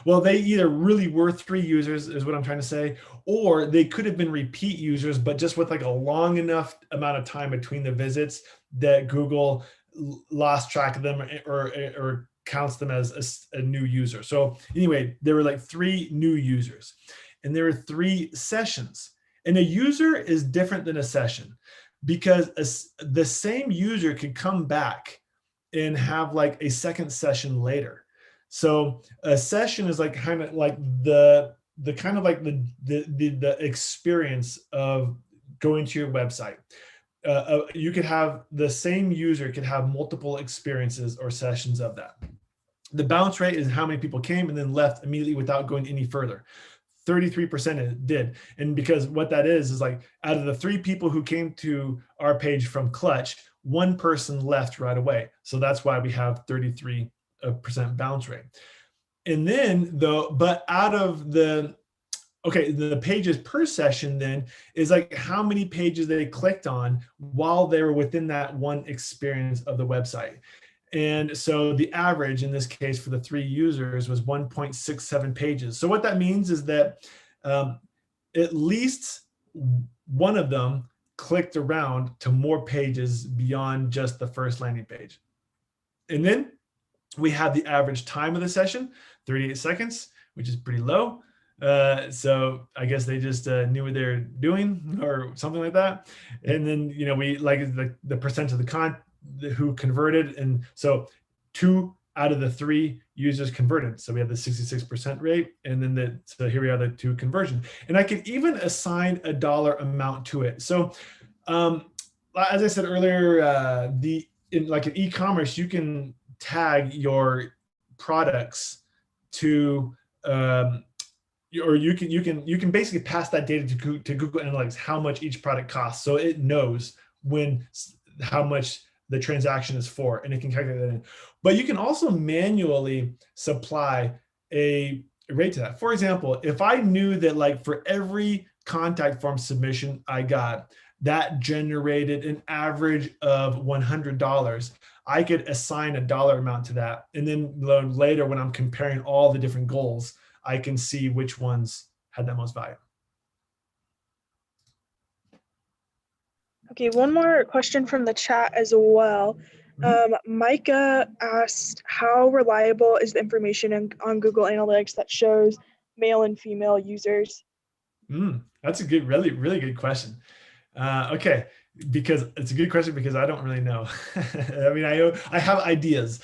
Well, they either really were 3 users, is what I'm trying to say, or they could have been repeat users, but just with like a long enough amount of time between the visits that Google lost track of them, or counts them as a new user. So anyway, there were like 3 new users, and there were 3 sessions. And a user is different than a session, because the same user could come back and have like a second session later. So a session is like kind of like the kind of like the experience of going to your website. You could have the same user could have multiple experiences or sessions of that. The bounce rate is how many people came and then left immediately without going any further. 33% did. And because what that is like, out of the 3 people who came to our page from Clutch, 1 person left right away. So that's why we have 33% bounce rate. And then but out of the pages per session then is like how many pages they clicked on while they were within that one experience of the website. And so the average in this case for the 3 users was 1.67 pages. So what that means is that at least one of them clicked around to more pages beyond just the first landing page. And then we have the average time of the session, 38 seconds, which is pretty low. So I guess they just knew what they're doing or something like that. And then, we like the percent of who converted. And so 2 out of the 3 users converted. So we have the 66% rate. And then so here we are, the 2 conversion. And I can even assign a dollar amount to it. So as I said earlier, in e-commerce, you can tag your products to, or you can basically pass that data to Google Analytics, how much each product costs. So it knows how much the transaction is for, and it can calculate that in. But you can also manually supply a rate to that. For example, if I knew that for every contact form submission I got, that generated an average of $100, I could assign a dollar amount to that. And then later, when I'm comparing all the different goals, I can see which ones had that most value. Okay, one more question from the chat as well. Micah asked, how reliable is the information on Google Analytics that shows male and female users? That's a good, really, really good question. Okay, because it's a good question because I don't really know. I mean, I have ideas,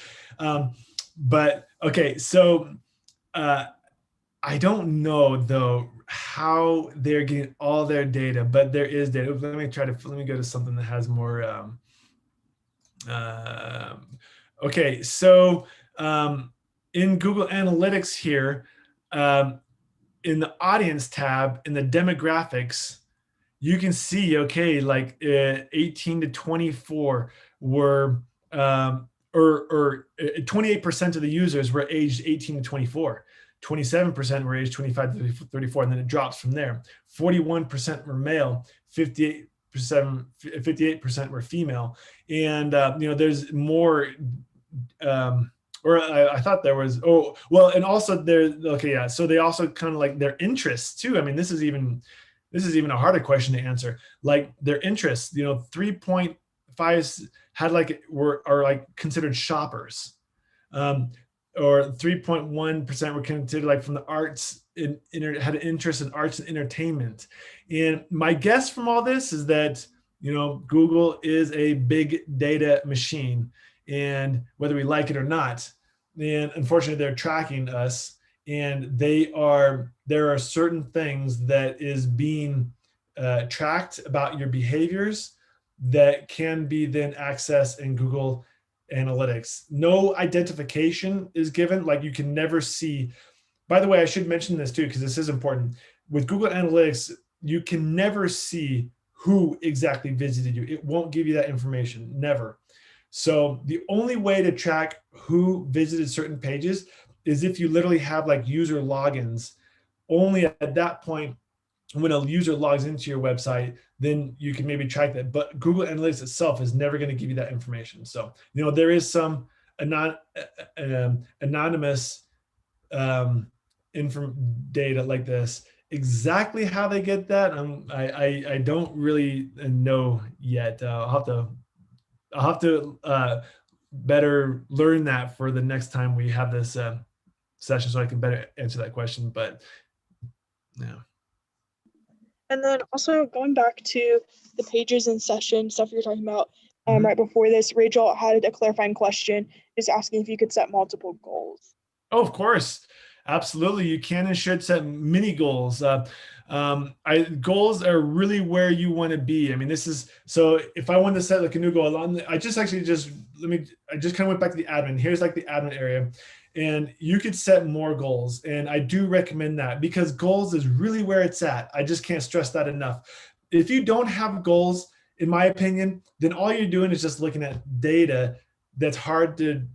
but okay, so I don't know though how they're getting all their data, but there is data. Let me go to something that has more. Okay, so in Google Analytics here, in the audience tab, in the demographics, you can see, okay, 18 to 24 were, or 28% of the users were aged 18 to 24. 27% were aged 25 to 34, and then it drops from there. 41% were male, 58% were female, and there's more. Or I thought there was. Oh well, and also there. Okay, yeah. So they also kind of their interests too. I mean, this is even a harder question to answer. Like their interests, 3.5 had are considered shoppers. Or 3.1% were considered from the arts, had an interest in arts and entertainment. And my guess from all this is that, Google is a big data machine, and whether we like it or not, and unfortunately they're tracking us, and there are certain things that is being tracked about your behaviors that can be then accessed in Google Analytics. No identification is given. Like you can never see. By the way, I should mention this too, because this is important. With Google Analytics, you can never see who exactly visited you. It won't give you that information, never. So the only way to track who visited certain pages is if you literally have like user logins. Only at that point, when a user logs into your website, then you can maybe track that. But Google Analytics itself is never going to give you that information. So, there is some anonymous data like this. Exactly how they get that, I don't really know yet. I'll have to better learn that for the next time we have this session, so I can better answer that question. But yeah. And then also going back to the pages and session stuff you're talking about, right before this, Rachel had a clarifying question, is asking if you could set multiple goals. Oh, of course. Absolutely. You can and should set mini goals. Goals are really where you want to be. I mean, so if I wanted to set like a new goal, I just kind of went back to the admin. Here's like the admin area. And you could set more goals. And I do recommend that, because goals is really where it's at. I just can't stress that enough. If you don't have goals, in my opinion, then all you're doing is just looking at data that's hard to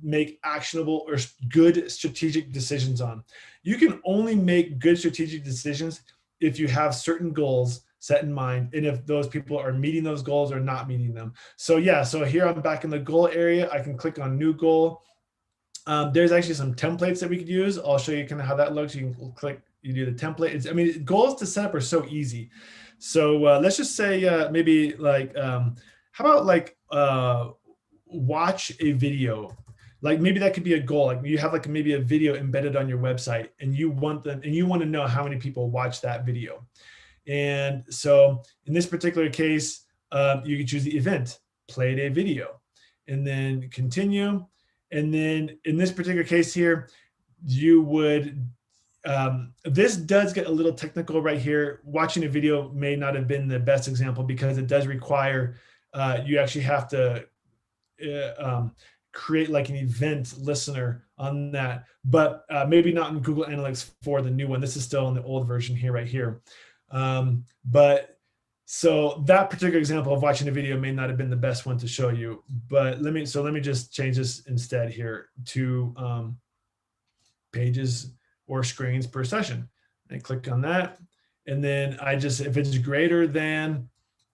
make actionable or good strategic decisions on. You can only make good strategic decisions if you have certain goals set in mind, and if those people are meeting those goals or not meeting them. So yeah, so here I'm back in the goal area. I can click on new goal. There's actually some templates that we could use. I'll show you kind of how that looks. You can click, you do the template. Goals to set up are so easy. So let's just say maybe like, how about like watch a video. Like maybe that could be a goal. Like you have like maybe a video embedded on your website, and you want to know how many people watch that video. And so in this particular case, you can choose the event, played a video, and then continue. And then in this particular case here, you would, this does get a little technical right here. Watching a video may not have been the best example, because it does require, you actually have to create like an event listener on that, but maybe not in Google Analytics for the new one. This is still in the old version here, right here. But so that particular example of watching a video may not have been the best one to show you, but let me just change this instead here to pages or screens per session, and click on that. And then if it's greater than,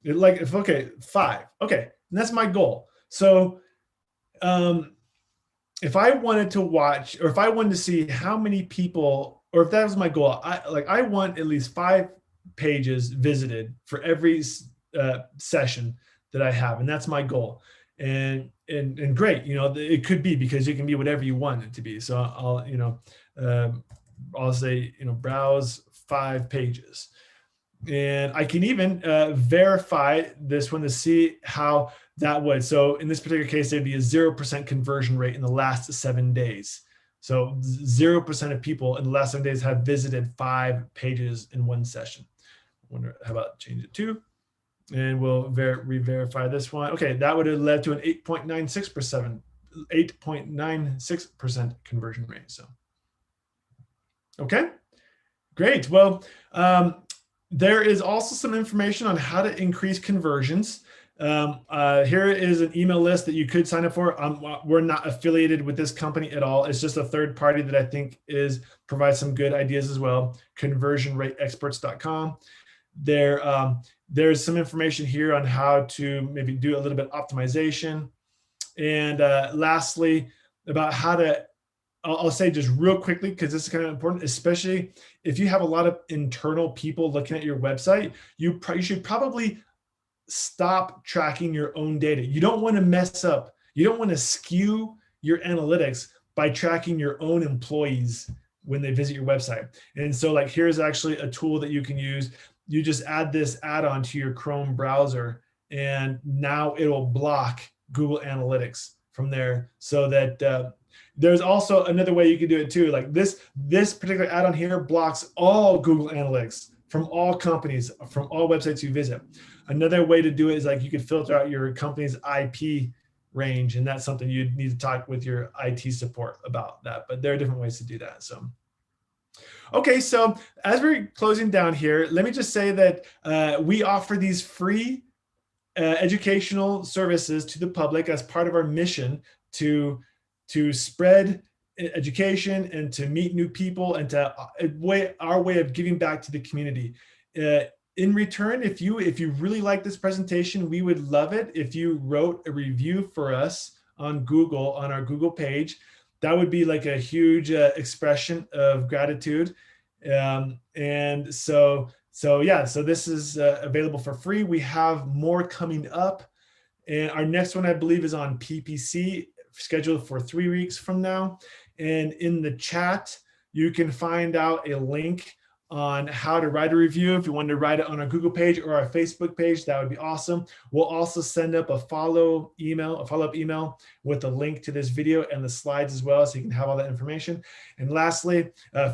okay, 5, okay, and that's my goal. So if I wanted to watch, or if I wanted to see how many people, or if that was my goal, I want at least 5 pages visited for every session that I have, and that's my goal. And great, it could be, because it can be whatever you want it to be. So I'll say, browse 5 pages, and I can even verify this one to see how that would. So in this particular case, there'd be a 0% conversion rate in the last 7 days. So 0% of people in the last 7 days have visited 5 pages in one session. How about change it to, and we'll re-verify this one. Okay, that would have led to an 8.96% conversion rate. So, okay, great. Well, there is also some information on how to increase conversions. Here is an email list that you could sign up for. We're not affiliated with this company at all. It's just a third party that I think provides some good ideas as well. conversionrateexperts.com. There's some information here on how to maybe do a little bit of optimization. And lastly, about how to, I'll say just real quickly, because this is kind of important, especially if you have a lot of internal people looking at your website, you should probably stop tracking your own data. You don't want to mess up. You don't want to skew your analytics by tracking your own employees when they visit your website. And so like, here's actually a tool that you can use. You just add this add-on to your Chrome browser, and now it'll block Google Analytics from there. So that there's also another way you can do it too. Like this particular add-on here blocks all Google Analytics from all companies, from all websites you visit. Another way to do it is like you could filter out your company's IP range. And that's something you'd need to talk with your IT support about that. But there are different ways to do that. So. Okay, so as we're closing down here, let me just say that we offer these free educational services to the public as part of our mission to spread education and to meet new people and to our way of giving back to the community. In return, if you really like this presentation, we would love it if you wrote a review for us on Google, on our Google page. That would be like a huge expression of gratitude. And so this is available for free. We have more coming up. And our next one, I believe, is on PPC, scheduled for 3 weeks from now. And in the chat, you can find out a link on how to write a review. If you want to write it on our Google page or our Facebook page, that would be awesome. We'll also send up a follow-up email with a link to this video and the slides as well, so you can have all that information. And lastly,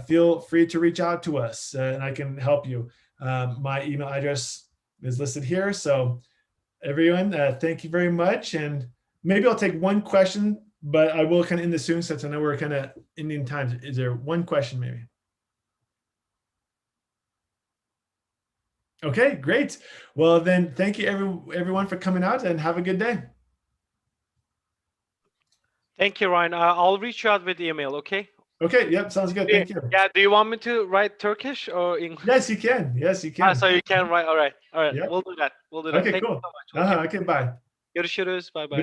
feel free to reach out to us and I can help you. My email address is listed here. So everyone, thank you very much. And maybe I'll take one question, but I will kind of end this soon since I know we're kind of ending time. Is there one question maybe? Okay, great. Well, then thank you everyone for coming out and have a good day. Thank you, Ryan. I'll reach you out with email, okay? Okay, yep, sounds good. Thank you. Yeah, do you want me to write Turkish or English? Yes, you can. Yes, you can. So you can write. All right. Yep. We'll do that. Okay, Thank cool. you so much. Okay, bye. Görüşürüz. Bye bye.